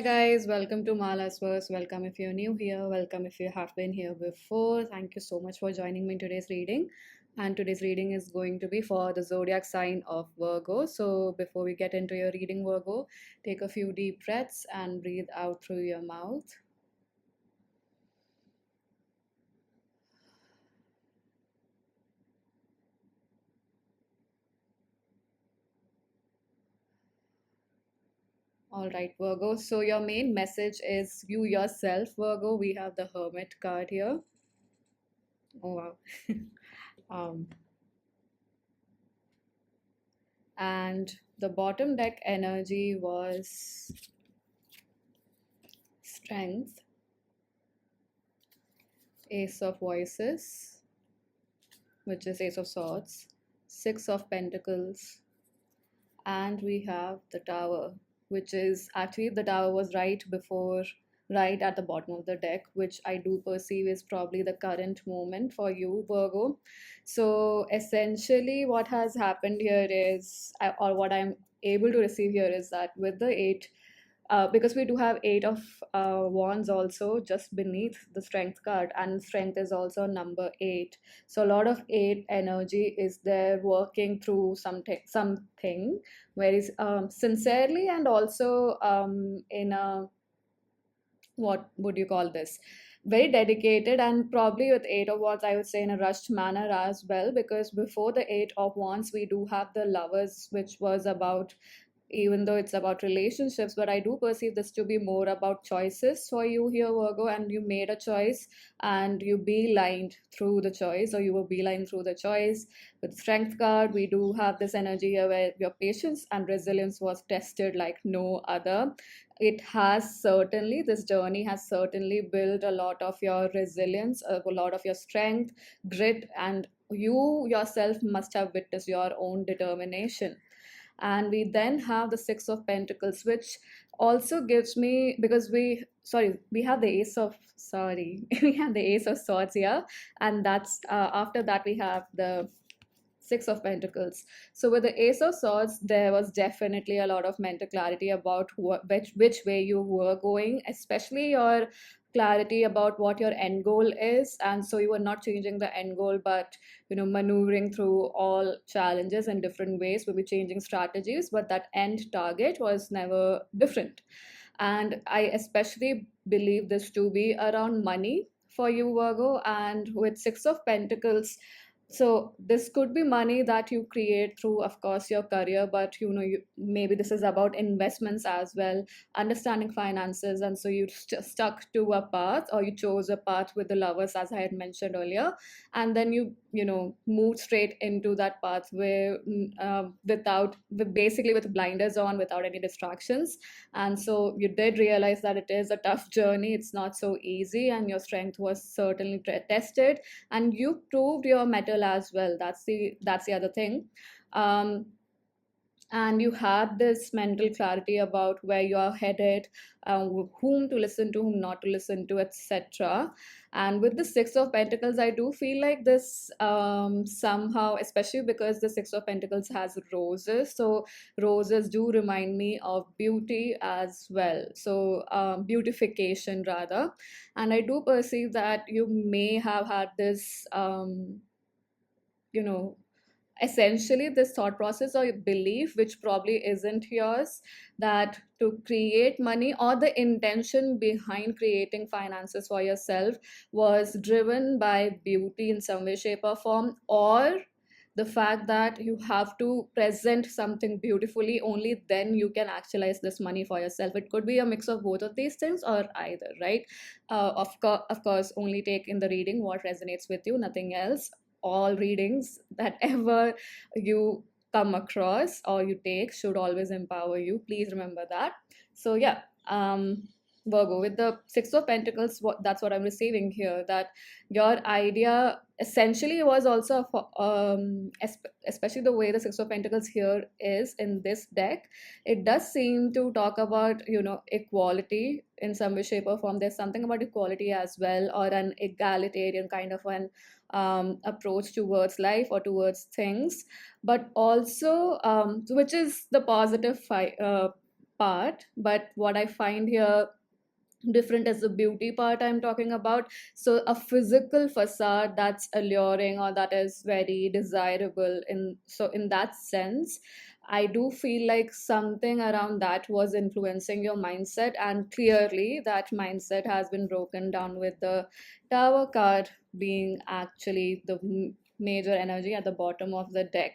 Hi guys, welcome to Mala's Verse. Welcome if you're new here. Welcome if you have been here before. Thank you so much for joining me in today's reading. And today's reading is going to be for the zodiac sign of Virgo. So before we get into your reading, Virgo, take a few deep breaths and breathe out through your mouth. All right, Virgo. So your main message is you yourself, Virgo. We have the Hermit card here. Oh wow. um, and the bottom deck energy was Strength, Ace of Voices, which is Ace of Swords, Six of Pentacles, and we have the Tower, which is actually the Tower was right before, right at the bottom of the deck, which I do perceive is probably the current moment for you, Virgo. So essentially, what has happened here is, or what I'm able to receive here is that with the eight, because we do have eight of wands also just beneath the strength card, and strength is also number eight. So a lot of eight energy is there working through something very sincerely, and also in a, what would you call this, very dedicated, and probably with eight of wands I would say in a rushed manner as well, because before the eight of wands we do have the lovers, which was about, even though it's about relationships, but I do perceive this to be more about choices for you here, Virgo, and you made a choice and you beelined through the choice, or you were beeline through the choice. With strength card, we do have this energy here where your patience and resilience was tested like no other. It has certainly, this journey has certainly built a lot of your resilience, a lot of your strength, grit, and you yourself must have witnessed your own determination. And we then have the Six of Pentacles, which also gives me, because we have the ace of, sorry, we have the Ace of Swords here, and that's after that we have the Six of Pentacles. So with the Ace of Swords, there was definitely a lot of mental clarity about which way you were going, especially your clarity about what your end goal is. And so you were not changing the end goal, but maneuvering through all challenges in different ways, maybe changing strategies, but that end target was never different. And I especially believe this to be around money for you, Virgo. And with Six of Pentacles, so this could be money that you create through, of course, your career, but maybe this is about investments as well, understanding finances, and so you stuck to a path, or you chose a path with the lovers, as I had mentioned earlier, and then you moved straight into that path where basically with blinders on, without any distractions, and so you did realize that it is a tough journey. It's not so easy, and your strength was certainly tested, and you proved your metal as well. That's the other thing. um, and you had this mental clarity about where you are headed, whom to listen to, whom not to listen to, etc. And with the Six of Pentacles, I do feel like this, somehow, especially because the Six of Pentacles has roses, so roses do remind me of beauty as well, so beautification rather. And I do perceive that you may have had this, you know essentially this thought process or belief, which probably isn't yours, that to create money, or the intention behind creating finances for yourself, was driven by beauty in some way, shape, or form, or the fact that you have to present something beautifully, only then you can actualize this money for yourself. It could be a mix of both of these things, or either, right? Of course, only take in the reading what resonates with you, nothing else. All readings that ever you come across or you take should always empower you. Please remember that. So yeah, Virgo, with the Six of Pentacles, that's what I'm receiving here. That your idea essentially was also, especially the way the Six of Pentacles here is in this deck, it does seem to talk about equality in some way, shape, or form. There's something about equality as well, or an egalitarian kind of an approach towards life or towards things, but also which is the positive part, but what I find here different is the beauty part I'm talking about. So a physical facade that's alluring or that is very desirable, in that sense I do feel like something around that was influencing your mindset, and clearly that mindset has been broken down with the tower card being actually the major energy at the bottom of the deck.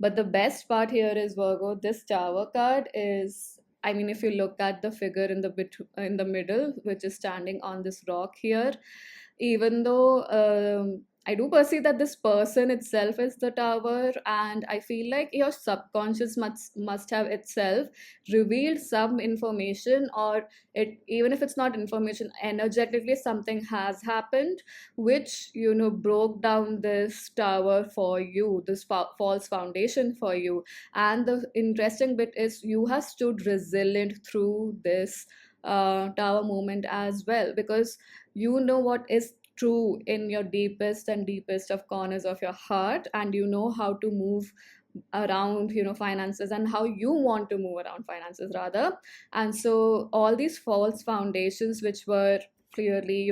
But the best part here is, Virgo, this tower card is, I mean, if you look at the figure in the middle, which is standing on this rock here, even though I do perceive that this person itself is the tower, and I feel like your subconscious must have itself revealed some information, or it, even if it's not information, energetically something has happened which, broke down this tower for you, this false foundation for you. And the interesting bit is you have stood resilient through this tower moment as well, because you know what is true in your deepest and deepest of corners of your heart, and you know how to move around, finances, and how you want to move around finances rather. And so all these false foundations which were clearly,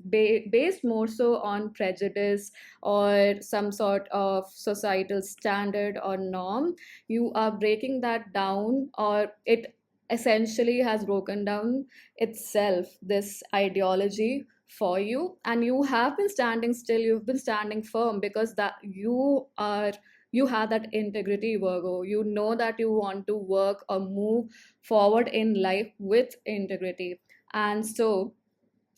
based more so on prejudice or some sort of societal standard or norm, you are breaking that down, or it essentially has broken down itself, this ideology for you, and you have been standing still, you've been standing firm, because that you have that integrity, Virgo. You know that you want to work or move forward in life with integrity. And so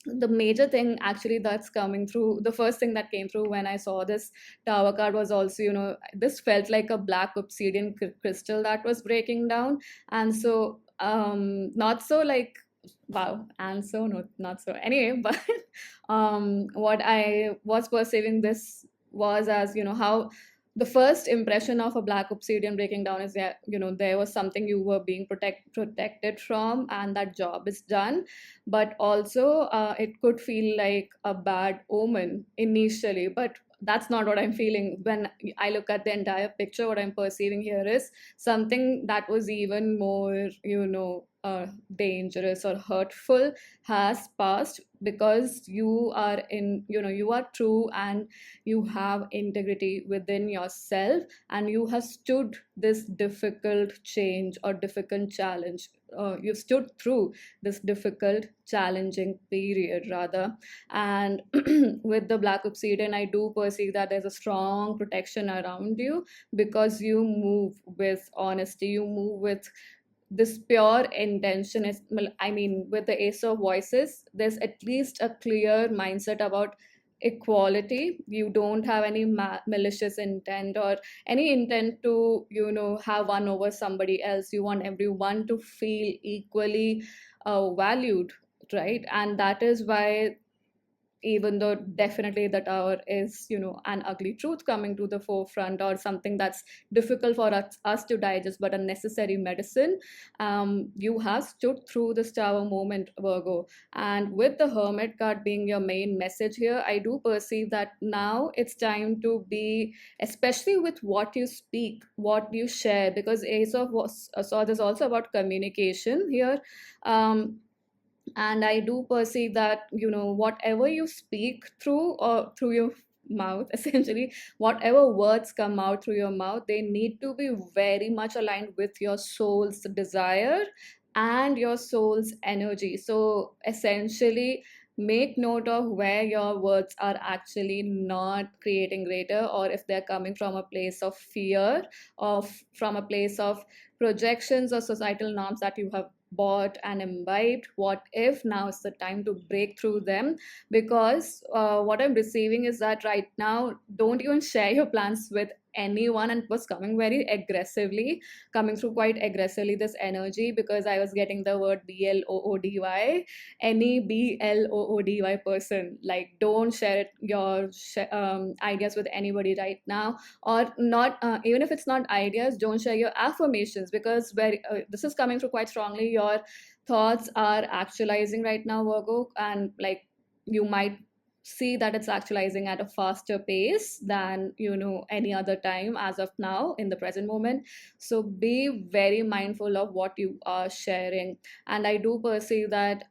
the major thing actually that's coming through, the first thing that came through when I saw this tower card was also, this felt like a black obsidian crystal that was breaking down. And so not so like, wow, and so not so anyway, but what I was perceiving this was as, how the first impression of a black obsidian breaking down is that, there was something you were being protected from, and that job is done. But also it could feel like a bad omen initially, but that's not what I'm feeling. When I look at the entire picture, what I'm perceiving here is something that was even more, dangerous or hurtful has passed, because you are in, you are true, and you have integrity within yourself, and you have stood this difficult change or difficult challenge. You've stood through this difficult challenging period rather. And with the black obsidian, I do perceive that there's a strong protection around you, because you move with honesty, you move with this pure intention. Is, I mean, with the ace of voices, there's at least a clear mindset about equality. You don't have any malicious intent or any intent to, have one over somebody else. You want everyone to feel equally valued, right? And that is why, even though definitely the tower is, an ugly truth coming to the forefront, or something that's difficult for us to digest, but a necessary medicine, you have stood through this tower moment, Virgo. And with the hermit card being your main message here, I do perceive that now it's time to be, especially with what you speak, what you share, because ace of swords is also about communication here. And I do perceive that, whatever you speak through, or through your mouth essentially, whatever words come out through your mouth, they need to be very much aligned with your soul's desire and your soul's energy. So essentially, make note of where your words are actually not creating greater, or if they're coming from a place of fear, or from a place of projections or societal norms that you have bought and imbibed. What if now is the time to break through them? Because what I'm receiving is that right now, don't even share your plans with anyone. And it was coming very aggressively, coming through quite aggressively, this energy, because I was getting the word BLOODY. Any BLOODY person, like, don't share your ideas with anybody right now, or not. Even if it's not ideas, don't share your affirmations, because this is coming through quite strongly. Your thoughts are actualizing right now, Virgo, and like, you might see that it's actualizing at a faster pace than any other time as of now in the present moment. So be very mindful of what you are sharing. And I do perceive that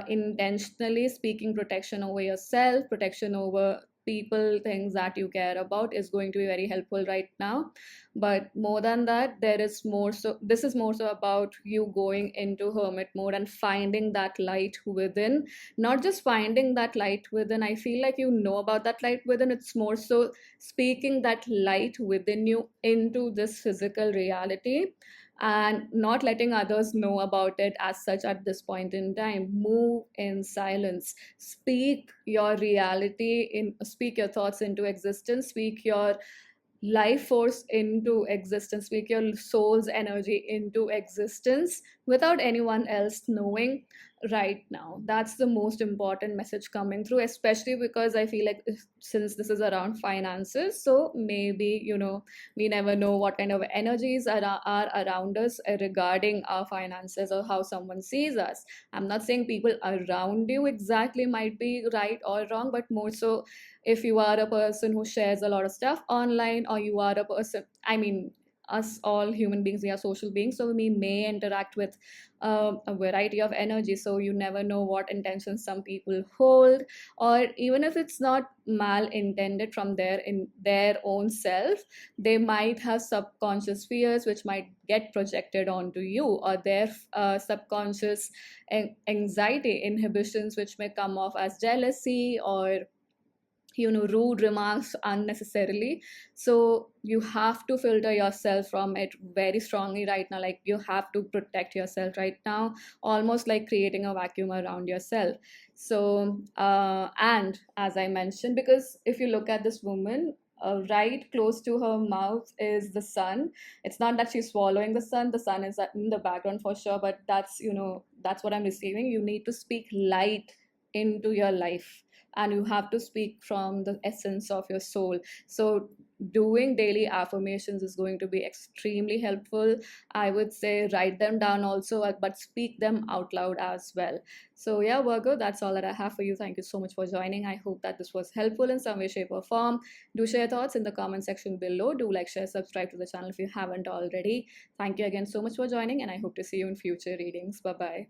intentionally speaking protection over yourself, protection over people, things that you care about is going to be very helpful right now. But more than that, there is more, so this is more so about you going into hermit mode and finding that light within. Not just finding that light within, I feel like you know about that light within, it's more so speaking that light within you into this physical reality, and not letting others know about it as such at this point in time. Move in silence, speak your reality in, speak your thoughts into existence, speak your life force into existence, speak your soul's energy into existence without anyone else knowing right now. That's the most important message coming through, especially because I feel like since this is around finances, so maybe we never know what kind of energies are around us regarding our finances or how someone sees us. I'm not saying people around you exactly might be right or wrong, but more so if you are a person who shares a lot of stuff online, or you are a person, I mean, us all human beings, we are social beings, so we may interact with a variety of energy. So you never know what intentions some people hold, or even if it's not mal intended from their in their own self, they might have subconscious fears which might get projected onto you, or their subconscious anxiety inhibitions which may come off as jealousy or rude remarks unnecessarily. So you have to filter yourself from it very strongly right now. Like, you have to protect yourself right now, almost like creating a vacuum around yourself. So and as I mentioned, because if you look at this woman, right close to her mouth is the sun. It's not that she's swallowing the sun is in the background for sure, but that's what I'm receiving. You need to speak light into your life, and you have to speak from the essence of your soul. So doing daily affirmations is going to be extremely helpful. I would say write them down also, but speak them out loud as well. So yeah, Virgo, that's all that I have for you. Thank you so much for joining. I hope that this was helpful in some way, shape, or form. Do share thoughts in the comment section below. Do like, share, subscribe to the channel if you haven't already. Thank you again so much for joining, and I hope to see you in future readings. Bye bye.